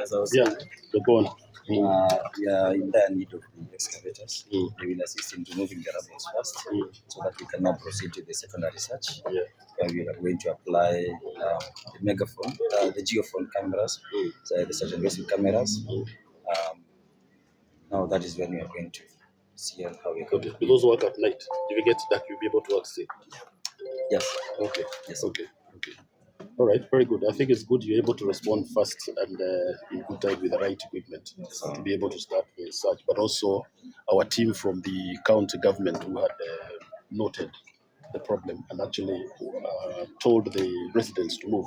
As I was saying, go on. we are in dire need of the excavators. They will assist in removing the rubble first, so that we can now proceed to the secondary search. Where we are going to apply the megaphone, the geophone cameras, the search and rescue cameras. Now that is when we are going to see how we can. Okay. Do those work at night? If you get that, you'll be able to work safe. Yes. Okay. Yes. Okay. All right, very good. I think it's good you're able to respond fast and in good time with the right equipment to be able to start the search. But also our team from the county government who had noted the problem and actually told the residents to move.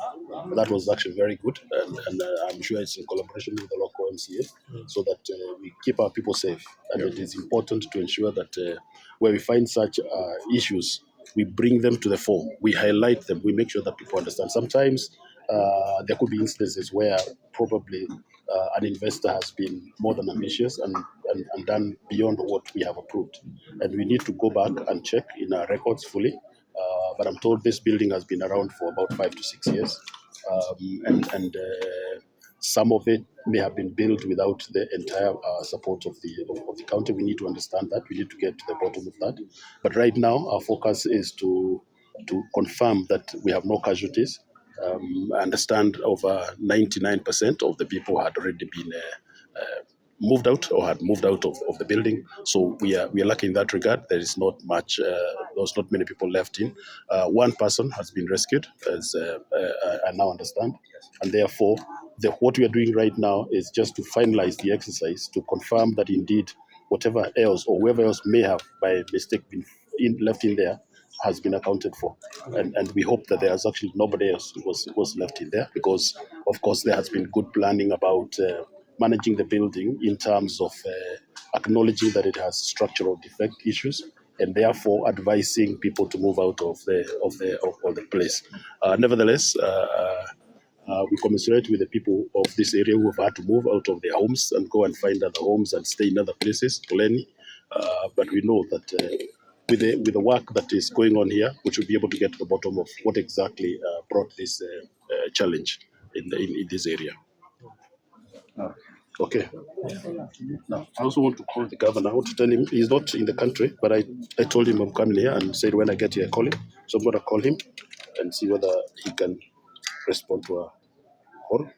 That was actually very good, and I'm sure it's in collaboration with the local MCA, so that we keep our people safe. And it is important to ensure that where we find such issues, we bring them to the fore, we highlight them, we make sure that people understand. Sometimes there could be instances where probably an investor has been more than ambitious and done beyond what we have approved. And we need to go back and check in our records fully. But I'm told this building has been around for about 5 to 6 years. And some of it may have been built without the entire support of the county. We need to understand that. We need to get to the bottom of that. But right now, our focus is to confirm that we have no casualties. I understand over 99% of the people had already been moved out or had moved out of the building. So we are lucky in that regard. There is not much, there's not many people left in. One person has been rescued, as I now understand. And therefore, what we are doing right now is just to finalize the exercise to confirm that indeed whatever else or whoever else may have by mistake been left in there has been accounted for. And we hope that there's actually nobody else was left in there, because of course there has been good planning about managing the building in terms of acknowledging that it has structural defect issues and therefore advising people to move out of the place. Nevertheless, we commiserate with the people of this area who have had to move out of their homes and go and find other homes and stay in other places, Poleni. But we know that with the work that is going on here, we should be able to get to the bottom of what exactly brought this challenge in this area. Okay. Now, I also want to call the governor. I want to tell him he's not in the country, but I told him I'm coming here and said when I get here, call him. So I'm going to call him and see whether he can respond to our call.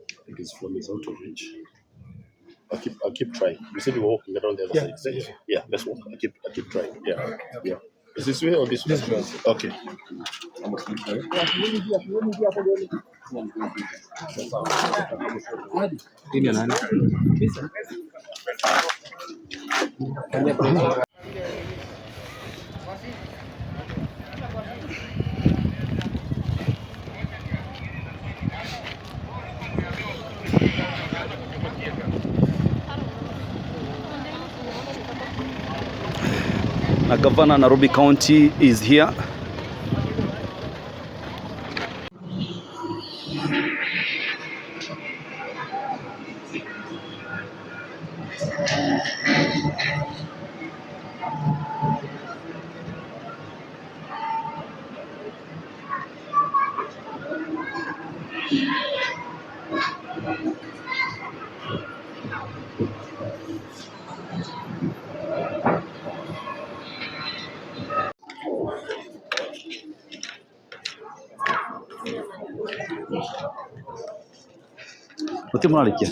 I think his phone is out of reach. I'll keep trying. You said you were walking around the other side. Yeah, let's walk. I keep trying. Yeah. Is this way or this way? Okay. Governor Nairobi County is here. Utimalikia.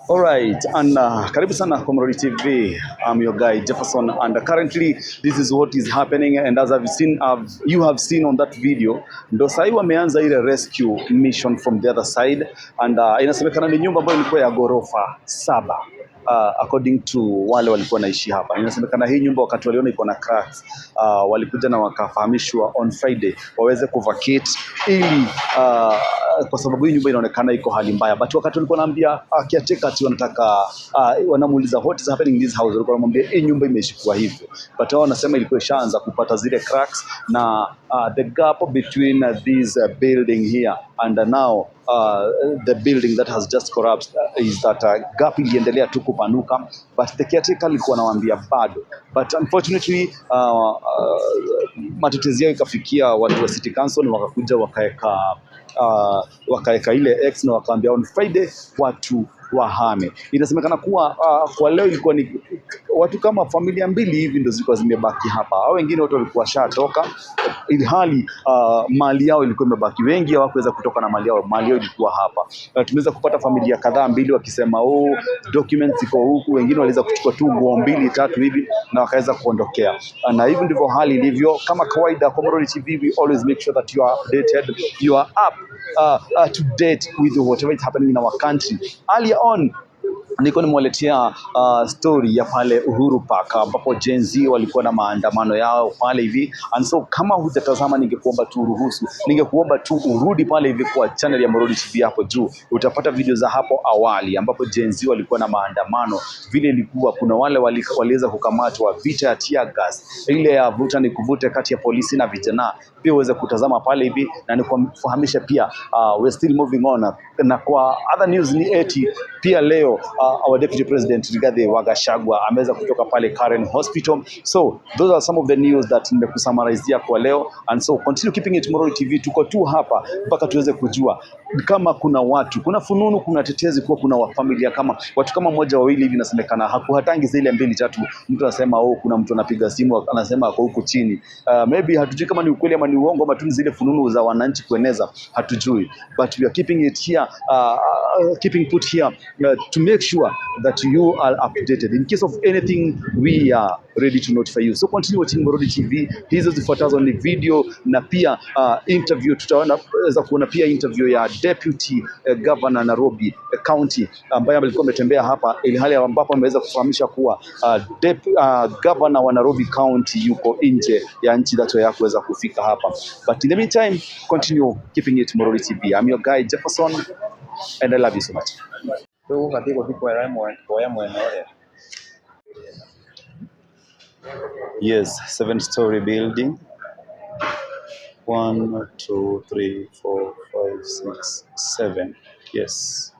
All right, and karibu sana Komrodi TV. I'm your guy Jefferson, and currently this is what is happening. And as you have seen on that video, ndo sahi wameanza ile rescue mission from the other side, and inasemekana ni nyumba ambayo ilikuwa ya ghorofa 7. According to wale walikuwa naishi hapa, inasemekana hii nyumba wakati waliona iko na cracks, walikuja na wakafahamishwa on Friday waweze kuvacate ili kwa sababu hii nyumba inaonekana iko hali mbaya. But wakati walikuwa naambia caretaker ati wanataka wanamuuliza what is happening in this house, walikuwa wanamwambia hii nyumba imeshikwa hivyo, but wao wanasema ilikuwa ishaanza kupata zile cracks, na the gap between this building here and now the building that has just collapsed is that gap iliendelea tu kupanuka, but the caretaker alikuwa anawaambia bado, but unfortunately matetezi yao ikafikia watu wa city council, wakakuja wakaeka ile X na wakaambia on Friday watu wahame. Inasemekana kuwa kwa leo ilikuwa ni watu kama familia 2 hivi ndio zilikuwa zimebaki hapa. Hao wengine wote walikuwa shatoka, ili hali mali yao ilikuwa imebaki. Wengi hawakuweza kutoka na mali yao ilikuwa hapa. Tumeweza kupata familia kadhaa 2 wakisema documents iko huku, wengine waliweza kuchukua tu nguo 2 3 hivi na wakaweza kuondokea. Na hivyo ndivyo hali ilivyo. Kama kawaida Komrodi TV, we always make sure that you are updated, you are up to date with whatever is happening in our country. Earlier on niko nimewaletea story ya pale Uhuru Park ambapo Gen Z walikuwa na maandamano yao pale hivi, and so kama hujatazama ningekuomba tu urudi pale hivi kwa channel ya Komrodi TV hapo juu, utapata video za hapo awali ambapo Gen Z walikuwa na maandamano. Vile ilikuwa kuna wale waliweza kukamatwa, vita ya tear gas, ile ya vuta ni kuvute kati ya polisi na vijana, pia uweze kutazama pale hivi, na nikufahamisha pia we're still moving on. Na kwa other news ni eti pia leo our deputy president Rigathi Gachagua ameweza kutoka pale Karen Hospital. So those are some of the news that nimekusammarizia kwa leo, and so continue keeping it Komrodi TV. Tuko tu hapa mpaka tuweze kujua kama kuna watu, kuna fununu, kuna tetezi kuwa kuna familia kama watu kama 1 2 hivi, nasemekana hakuhatangi zile 2 3, mtu anasema kuna mtu anapiga simu anasema ako huku chini. Maybe hatujui kama ni ukweli ama ni uongo, ama tu zile fununu za wananchi kueneza, hatujui, but we are keeping it here, keeping put here to make sure that you are updated. In case of anything, we are ready to notify you. So continue watching Komrodi TV. Hizo zifuatazo ni video na pia interview. Tutaona za kuona pia interview ya deputy governor Nairobi county ambaye alikuwa ametembea hapa, ili hali ambapo ameweza kufahamisha kuwa governor wa Nairobi county yuko nje ya nchi, that's why hakuweza kufika hapa. But in the meantime, continue keeping it Komrodi TV. I'm your guy Jefferson, and I love you so much. Yes, 7-story building. 1, 2, 3, 4, 5, 6, 7. Yes.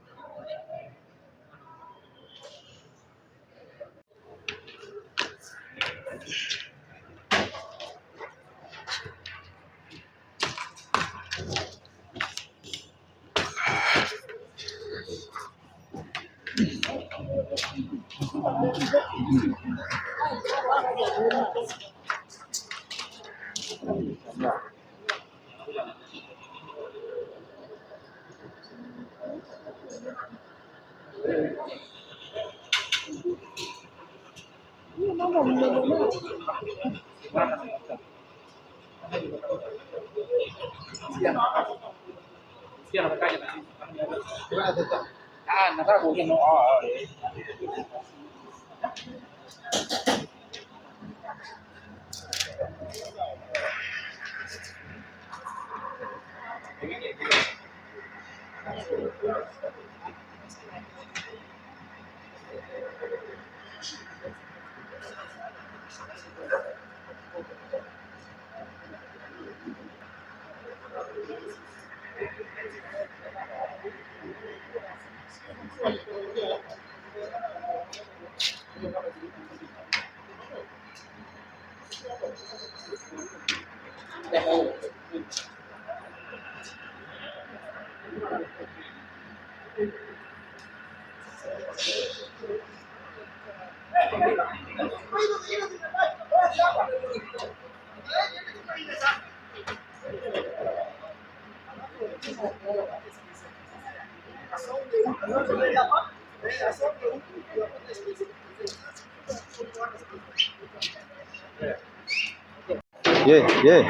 Yeah, yeah.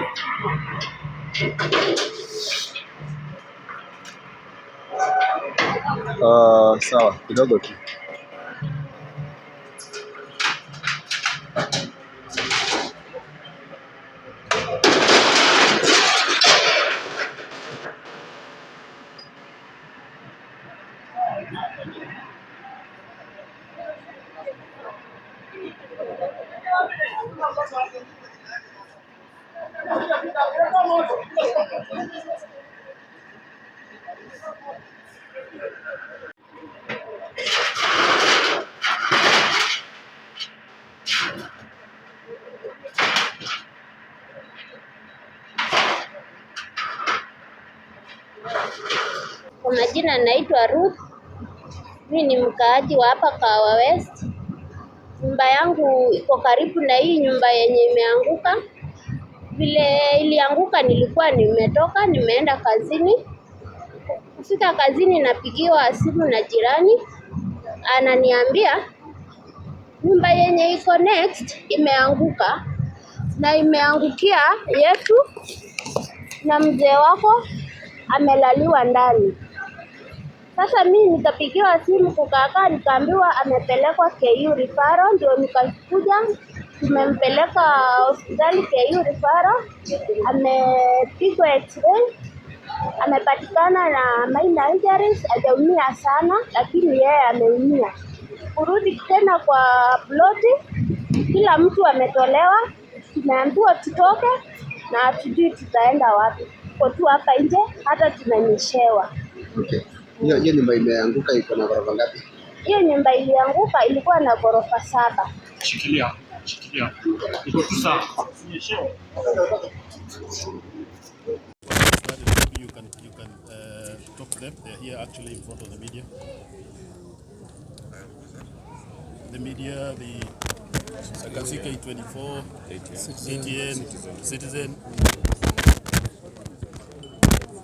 Sawa, kidogo tu. Kwa majina naitwa Ruth. Mimi ni mkaaji wa hapa Kahawa West. Nyumba yangu iko karibu na hii nyumba yenye imeanguka. Vile ilianguka nilikuwa nimetoka, nimeenda kazini. Kufika kazini napigiwa simu na jirani. Ananiambia nyumba yenye iko next imeanguka na imeangukia yetu na mzee wako amelaliwa ndani. Sasa mimi nikapigiwa simu kukaa, nikaambiwa amepelekwa KU referral, ndio nikakuja tumempeleka hospitali KU referral, amepigwa x-ray, amepatikana na minor injuries, hajaumia sana lakini yeye ameumia. Kurudi tena kwa ploti, kila mtu ametolewa, tumeambiwa tutoke na hatujui tutaenda wapi. Tuko tu hapa nje, hata tunanyeshewa. Okay. Hiyo nyumba imeanguka iko na ghorofa ngapi? Hiyo nyumba ilianguka ilikuwa na ghorofa 7. Shikilia. Iko tu sawa. You can talk to them. They're here actually in front of the media. The media, I can see K24, ATN, Citizen.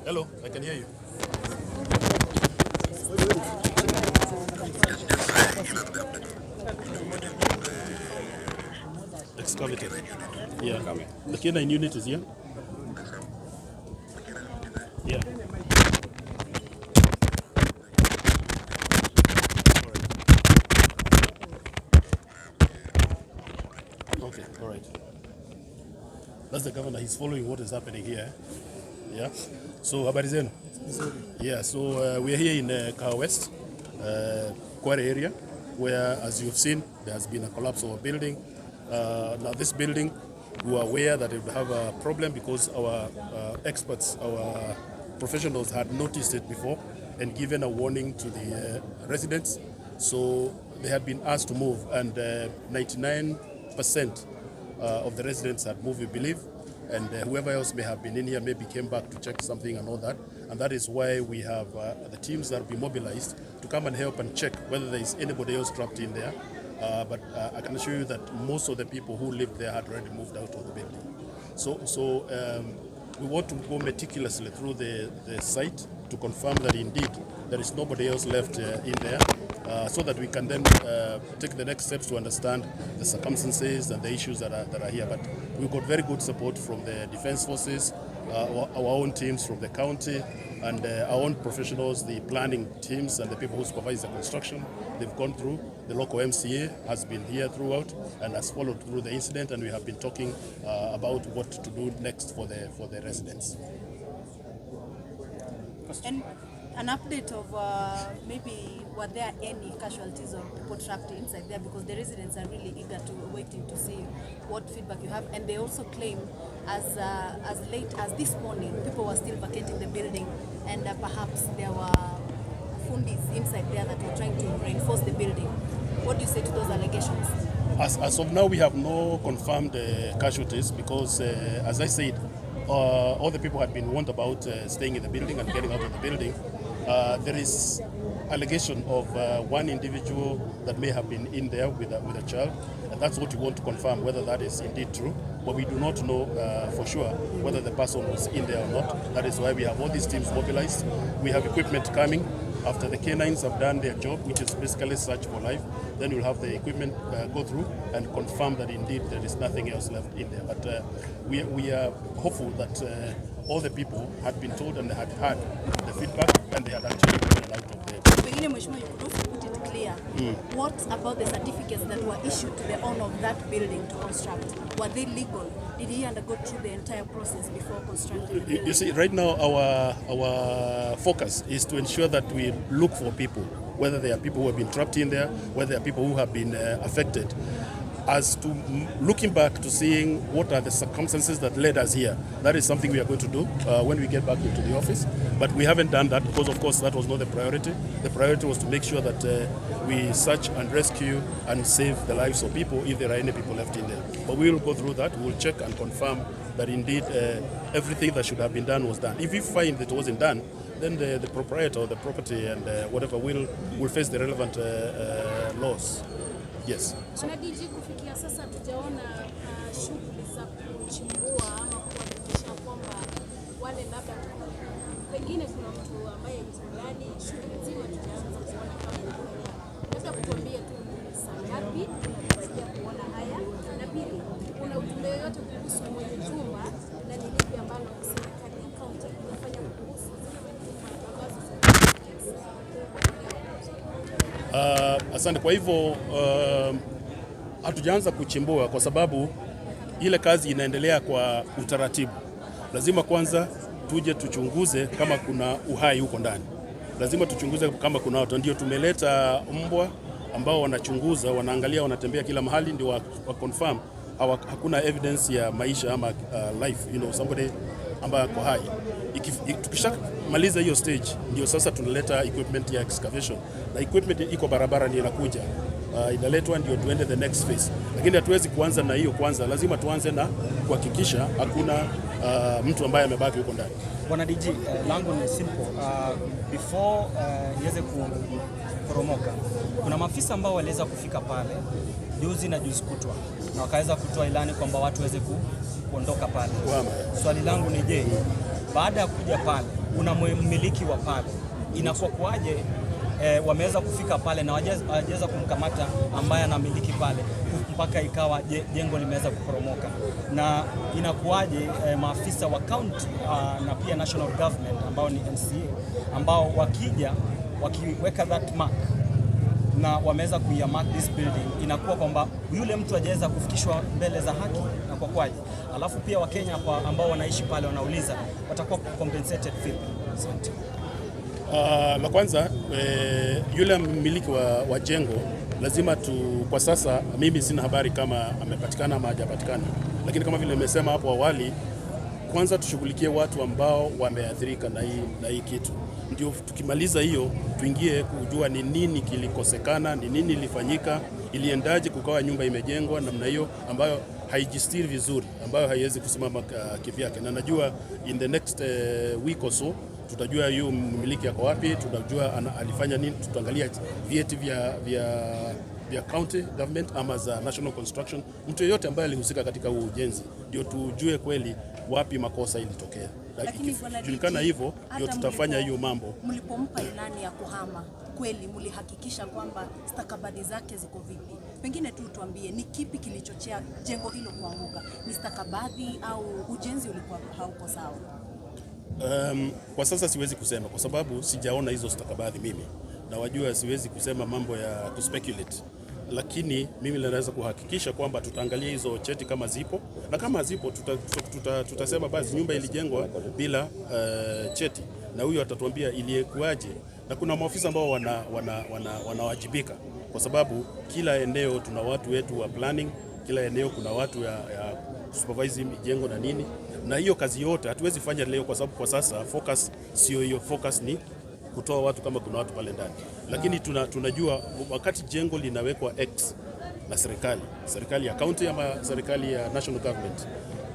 Hello, I can hear you. Excavated. Yeah. The K9 unit is here. Yeah. Okay, all right. That's the governor. He's following what is happening here. Yeah. So, habari zenu? Yeah, so we are here in Kahawa West, Kware area, where, as you've seen, there has been a collapse of a building. Now, this building We were aware that it would have a problem because our experts, our professionals had noticed it before and given a warning to the residents. So they had been asked to move, and 99% of the residents had moved, we believe, and whoever else may have been in here maybe came back to check something and all that. And that is why we have the teams that will be mobilized to come and help and check whether there is anybody else trapped in there. But I can assure you that most of the people who lived there had already moved out of the building. So we want to go meticulously through the site to confirm that indeed there is nobody else left in there, so that we can then take the next steps to understand the circumstances and the issues that are here. But we've got very good support from the defense forces, our own teams from the county, and our own professionals, the planning teams and the people who supervise the construction. They've gone through. The local MCA has been here throughout and has followed through the incident, and we have been talking about what to do next for the residents. And an update of maybe were there any casualties or people trapped inside there, because the residents are really eager to waiting to see what feedback you have. And they also claim as late as this morning people were still vacating the building, and perhaps there were fundis inside there that were trying to reinforce the building. What do you say to those allegations? As of now, we have no confirmed casualties because, as I said, all the people had been warned about staying in the building and getting out of the building. There is allegation of one individual that may have been in there with a child, and that's what we want to confirm, whether that is indeed true. But we do not know for sure whether the person was in there or not. That is why we have all these teams mobilized. We have equipment coming. After the canines have done their job, which is basically search for life, then we'll have the equipment go through and confirm that indeed there is nothing else left in there. But we are hopeful that all the people had been told and they had heard the feedback and they had actually gotten out of there. Pengine Mheshimiwa, you could also put it clear. What about the certificates that were issued to the owner of that building to construct? Were they legal? Did he undergo through the entire process before constructing the building? You see, right now our focus is to ensure that we look for people, whether there are people who have been trapped in there, whether there are people who have been affected. As to looking back to seeing what are the circumstances that led us here, that is something we are going to do when we get back into the office. But we haven't done that because, of course, that was not the priority. The priority was to make sure that we search and rescue and save the lives of people if there are any people left in there. But we will go through that. We will check and confirm that indeed everything that should have been done was done. If we find that it wasn't done, then the proprietor of the property and whatever will face the relevant laws. Yes. DG, kufikia sasa tujaona shughuli za kuchimbua ama kuhakikisha kwamba wale labda pengine kuna mtu ambaye ndani shughuli nzima tujaanza kuona kama unaweza kutuambia tu saa ngapi tunatarajia kuona haya, na pili kuna ujumbe yoyote kuhusu mwenye jumba na ni lipi ambalo serikali ya kaunti inafanya kuhusu asante. Kwa hivyo hatujaanza kuchimbua kwa sababu ile kazi inaendelea kwa utaratibu. Lazima kwanza tuje tuchunguze kama kuna uhai huko ndani. Lazima tuchunguze kama kuna watu. Ndio tumeleta mbwa ambao wanachunguza, wanaangalia, wanatembea kila mahali, ndio wa confirm hakuna evidence ya maisha ama life, somebody ambaye ako hai. Tukishamaliza hiyo stage, ndio sasa tunaleta equipment ya excavation, na equipment iko barabara ni inakuja, inaletwa ndio tuende the next phase. Lakini hatuwezi kuanza na hiyo kwanza, lazima tuanze na kuhakikisha hakuna mtu ambaye amebaki huko ndani. Bwana DG, langu ni simple. Before iweze kuporomoka, kuna maafisa ambao waliweza kufika pale juzi na juzi kutwa na wakaweza kutoa ilani kwamba watu waweze kuondoka pale. Swali langu ni je, baada ya kuja pale kuna mmiliki wa pale, inakuwa kwaje wameweza kufika pale na wajeza kumkamata ambaye anamiliki pale mpaka ikawa jengo limeweza kuporomoka, na inakuwaje maafisa wa county na pia national government ambao ni MCA ambao wakija wakiweka that mark na wameweza kuimark this building, inakuwa kwamba yule mtu hajaweza kufikishwa mbele za haki, na kwa kwaje? Alafu pia Wakenya ambao wanaishi pale wanauliza watakuwa compensated vipi? Asante. La kwanza yule mmiliki wa jengo lazima kwa sasa mimi sina habari kama amepatikana ama hajapatikana, lakini kama vile nimesema hapo awali, kwanza tushughulikie watu ambao wameathirika na hii kitu. Ndio tukimaliza hiyo tuingie kujua ni nini kilikosekana, ni nini ilifanyika, iliendaje kukawa nyumba imejengwa namna hiyo ambayo haijistiri vizuri, ambayo haiwezi kusimama kivyake. Na najua in the next week or so tutajua hiyo mmiliki yako wapi, tutajua alifanya nini, tutaangalia vyeti vya county government ama za national construction, mtu yeyote ambaye alihusika katika ujenzi, ndio tujue kweli wapi makosa ilitokea. Lakini julikana hivyo ndio tutafanya hiyo mambo. Mlipompa ilani ya kuhama, kweli mlihakikisha kwamba stakabadhi zake ziko vipi? Pengine tu tuambie ni kipi kilichochea jengo hilo kuanguka? Ni stakabadhi au ujenzi ulikuwa hauko sawa? Kwa sasa siwezi kusema kwa sababu sijaona hizo stakabadhi mimi. Na wajua siwezi kusema mambo ya kuspeculate. Lakini mimi naweza kuhakikisha kwamba tutaangalia hizo cheti kama zipo, na kama zipo tutasema basi nyumba ilijengwa bila cheti, na huyo atatuambia iliyekuaje. Na kuna maofisa ambao wanawajibika kwa sababu kila eneo tuna watu wetu wa planning, kila eneo kuna watu ya supervising mijengo na nini, na hiyo kazi yote hatuwezi fanya leo kwa sababu kwa sasa focus sio hiyo. Focus ni kutoa watu kama kuna watu pale ndani, lakini tunajua wakati jengo linawekwa X na serikali ya county ama serikali ya national government,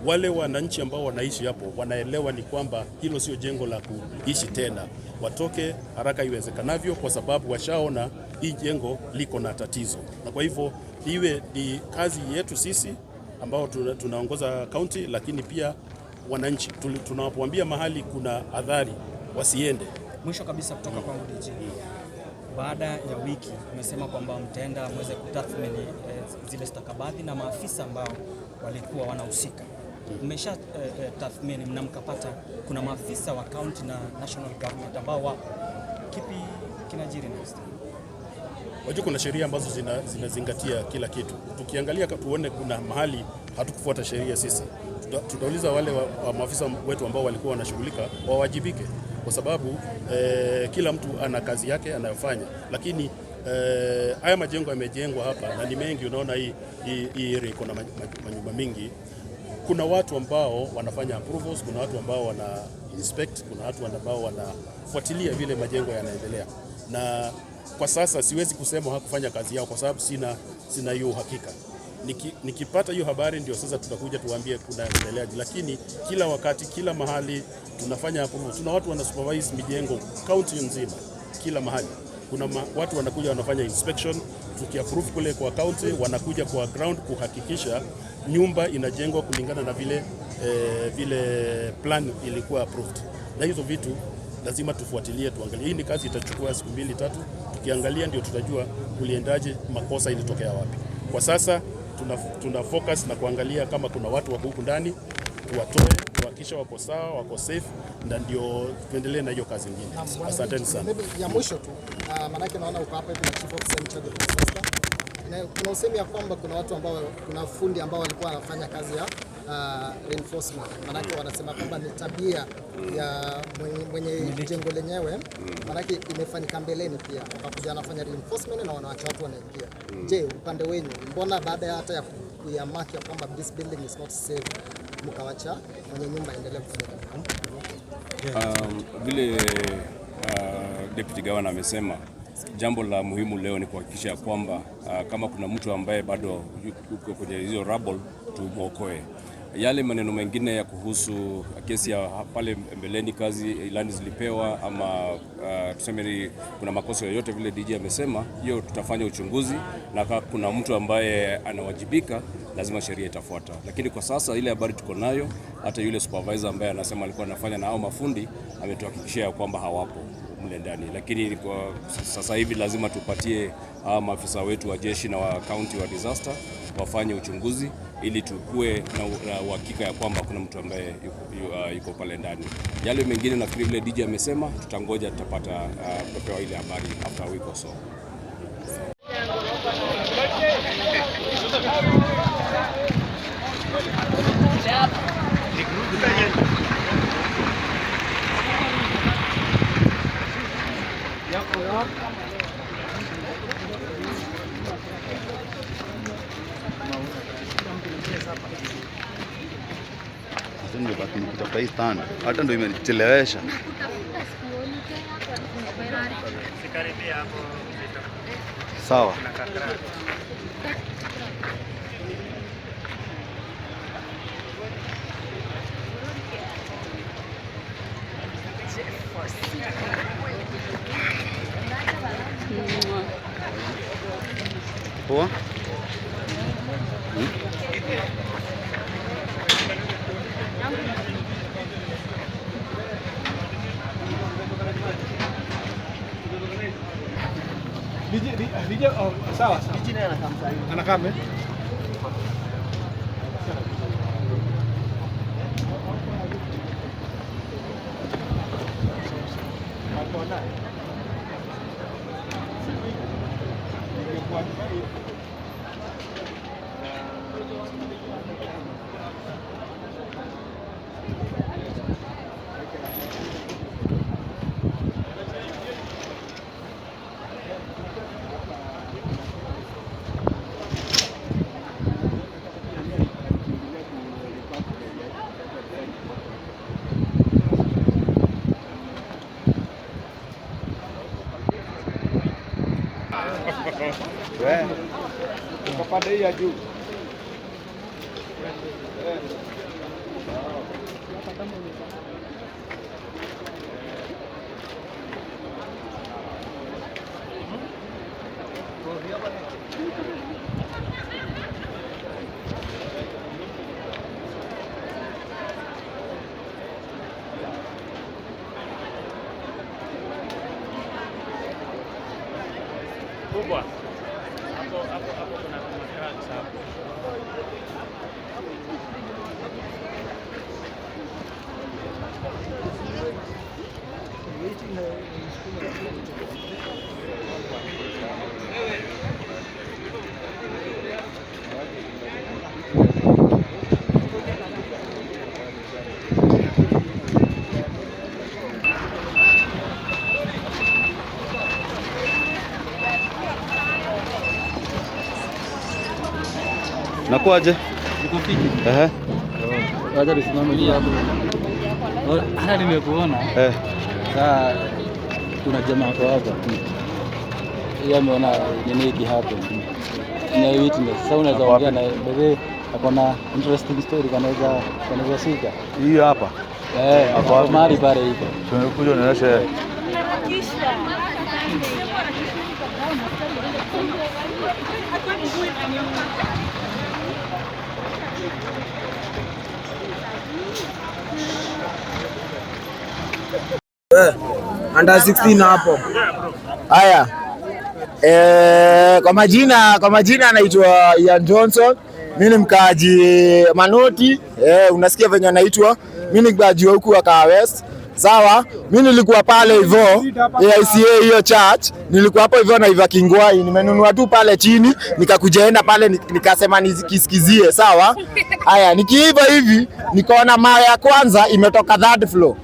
wale wananchi ambao wanaishi hapo wanaelewa ni kwamba hilo sio jengo la kuishi tena, watoke haraka iwezekanavyo, kwa sababu washaona hii jengo liko na tatizo. Na kwa hivyo iwe ni kazi yetu sisi ambao tunaongoza county, lakini pia wananchi tunawaambia mahali kuna adhari wasiende. Mwisho kabisa kutoka kwangu DG, baada ya wiki umesema kwamba mtaenda mweze kutathmini zile stakabadhi na maafisa ambao walikuwa wanahusika. Mmesha tathmini na mkapata kuna maafisa wa county na national government ambao wapo. Kipi kinajiri next? Wajua kuna sheria ambazo zinazingatia kila kitu. Tukiangalia tuone kuna mahali hatukufuata sheria sisi, tutauliza wale wa maafisa wetu ambao walikuwa wanashughulika wawajibike, kwa sababu kila mtu ana kazi yake anayofanya. Lakini haya majengo yamejengwa hapa na ni mengi, unaona hii area iko na manyumba mingi. Kuna watu ambao wanafanya approvals, kuna watu ambao wana inspect, kuna watu ambao wanafuatilia vile majengo yanaendelea. Na kwa sasa siwezi kusema hakufanya kazi yao kwa sababu sina hiyo uhakika. Nikipata hiyo habari ndio sasa tutakuja tuambie kuna endeleaje, lakini kila wakati kila mahali tunafanya approval. Tuna watu wana supervise mijengo county nzima, kila mahali kuna watu wanakuja wanafanya inspection. Tukiapprove kule kwa county, wanakuja kwa ground kuhakikisha nyumba inajengwa kulingana na vile plan ilikuwa approved. Na hizo vitu lazima tufuatilie, tuangalie. Hii ni kazi itachukua siku 2-3, tukiangalia ndio tutajua kuliendaje, makosa ilitokea wapi. Kwa sasa tuna focus na kuangalia kama kuna watu wako huku ndani, tuwatoe, tuhakikisha wako sawa, wako safe, na ndio tuendelee na hiyo kazi nyingine. Asanteni sana. Ya mwisho tu, maanake naona uko hapa hivi na chief officer in charge of disaster. Kuna usemi ya kwamba kuna watu ambao, kuna fundi ambao walikuwa wanafanya kazi ya reinforcement. Maanake wanasema kwamba ni tabia ya mwenye jengo lenyewe, maanake imefanyika mbeleni pia wakakuja wanafanya reinforcement na wanaacha watu wanaingia. Je, upande wenu mbona baada ya hata ya kuyamaki ya kwamba this building is not safe mkawacha mwenye nyumba endelee kufanya? Vile Deputy Governor amesema, jambo la muhimu leo ni kuhakikisha kwamba kama kuna mtu ambaye bado yuko kwenye hizo rubble tumuokoe. Yale maneno mengine ya kuhusu kesi ya pale mbeleni, kazi ilani zilipewa ama tuseme kuna makosa yoyote, vile DJ amesema, hiyo tutafanya uchunguzi, na kama kuna mtu ambaye anawajibika lazima sheria itafuata. Lakini kwa sasa ile habari tuko nayo, hata yule supervisor ambaye anasema alikuwa anafanya na hao mafundi ametuhakikishia kwamba hawapo mle ndani. Lakini kwa sasa hivi lazima tupatie maafisa wetu wa jeshi na wa county wa disaster wafanye uchunguzi ili tukue na uhakika ya kwamba kuna mtu ambaye yuko pale ndani. Yale mengine nafikiri vile DJ amesema, tutangoja tutapata kupewa ile habari after a week or so. hii tanda. Hata ndio imenichelewesha. Sawa. Poa? DJ oh, sawa. DJ naye anakaa eh? Pande hii ya juu. Kubwa. Hapo kuna cracks hapo. Nakuaje? Niko fiti. Wacha tusimame hapo. Hata nimekuona. Sasa kuna jamaa kwa hapa. Yeye ameona nini hiki hapo. Ni witness. Sasa unaweza ongea na bebe akona interesting story kanaweza sika. Hii hapa. Hapo mahali pale hivi. Tunakuja nionyeshe. Under 16 hapo. Haya. Kwa majina anaitwa Ian Johnson. Mimi ni mkaaji Manoti. Unasikia venye anaitwa? Mimi ni mkaaji huku wa Kahawa West. Sawa? Mimi nilikuwa pale hivyo AICA hiyo church. Nilikuwa hapo hivyo na Iva Kingwai. Nimenunua tu pale chini, nikakujaenda pale nikasema nikisikizie, sawa? Haya, nikiiva hivi nikaona mawe ya kwanza imetoka third floor.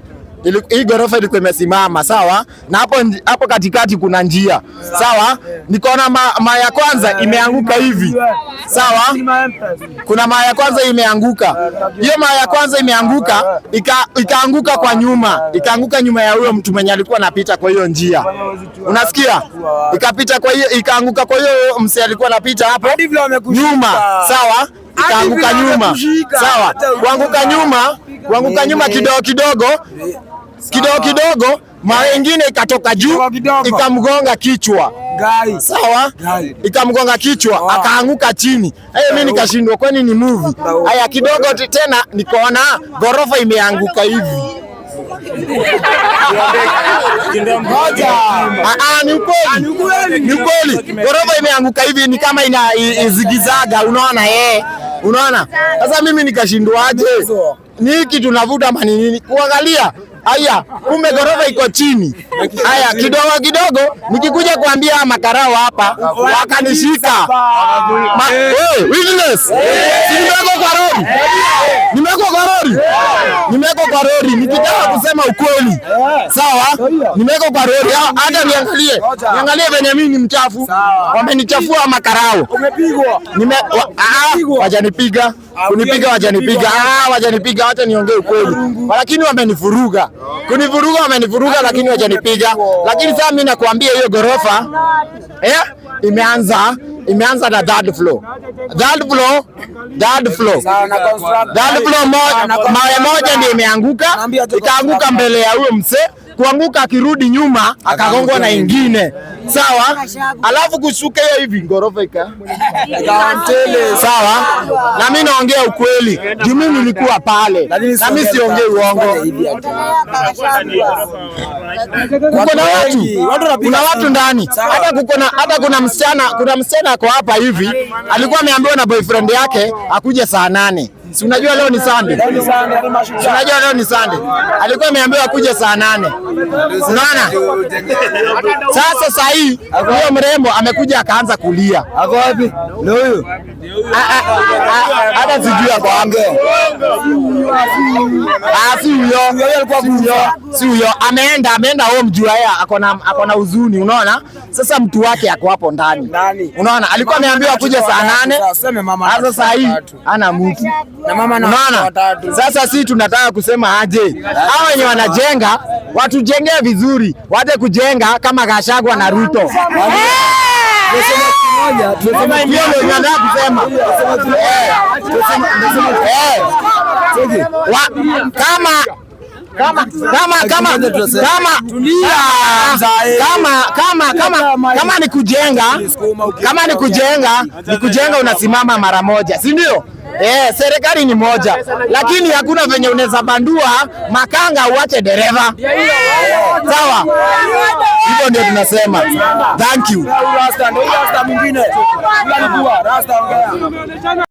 Hii gorofa ilikuwa imesimama, sawa? Na hapo katikati kuna njia. Sawa? Nikaona mawe ya kwanza imeanguka hivi. Sawa? Kuna mawe ya kwanza imeanguka. Hiyo mawe ya kwanza imeanguka, ikaanguka kwa nyuma. Ikaanguka nyuma ya huyo mtu mwenye alikuwa anapita kwa hiyo njia. Unasikia? Ikaanguka kwa hiyo msee alikuwa anapita hapo nyuma. Sawa? Ikaanguka nyuma. Sawa? Kuanguka nyuma kidogo, mawe ingine ikatoka juu ikamgonga kichwa. Sawa? Ikamgonga kichwa, akaanguka chini. Mimi nikashindwa kwani ni movie. Haya kidogo tena nikaona gorofa imeanguka hivi. Ni kweli. Gorofa imeanguka hivi ni kama inazigizaga, unaona Unaona? Sasa mimi nikashindwaje? Ni hiki tunavuta manini kuangalia Aya, kumbe ghorofa iko chini. Aya, kidogo kidogo nikikuja kuambia makarao hapa wakanishika. Witness. Nimeko kwa lori. Nikitaka kusema ukweli. Sawa? Nimeko kwa lori. Hata niangalie venye mimi ni mchafu. Wamenichafua makarao. Umepigwa. Wajanipiga. Kunipiga wajanipiga. Wajanipiga, hata niongee ukweli. Lakini wamenivuruga. Wamenivuruga lakini wajanipiga. Lakini sasa mimi nakwambia hiyo ghorofa imeanza na third floor. Mawe moja ndio imeanguka, ikaanguka mbele ya huyo mzee, kuanguka akirudi nyuma akagongwa na ingine. Sawa? Alafu kushuka hiyo hivi ghorofa sawa? Na mimi naongea ukweli. Mimi nilikuwa pale. Na mimi siongei uongo. Kuna watu ndani. Hata kuna msichana ako hapa hivi. Alikuwa ameambiwa na boyfriend yake akuje saa 8. Si unajua leo ni Sunday. Alikuwa ameambiwa akuje saa 8. Unaona? Sasa saa hii huyo mrembo amekuja akaanza kulia. Ako wapi? Ndio huyo. Hata sijui ako wapi. Si huyo. Ameenda home juu yeye ako na huzuni, unaona? Sasa mtu wake ako hapo ndani. Unaona? Alikuwa ameambiwa akuje saa 8. Sasa saa hii ana mtu. Na mama na watatu. Sasa sisi tunataka kusema aje? Hao wenye wanajenga, watujengee vizuri. Waje kujenga kama Gachagua na Ruto. Kama ni kujenga unasimama mara moja, si ndio? Serikali ni moja, lakini hakuna venye unaweza bandua makanga uache dereva. Sawa? Hivyo ndio tunasema. Thank you.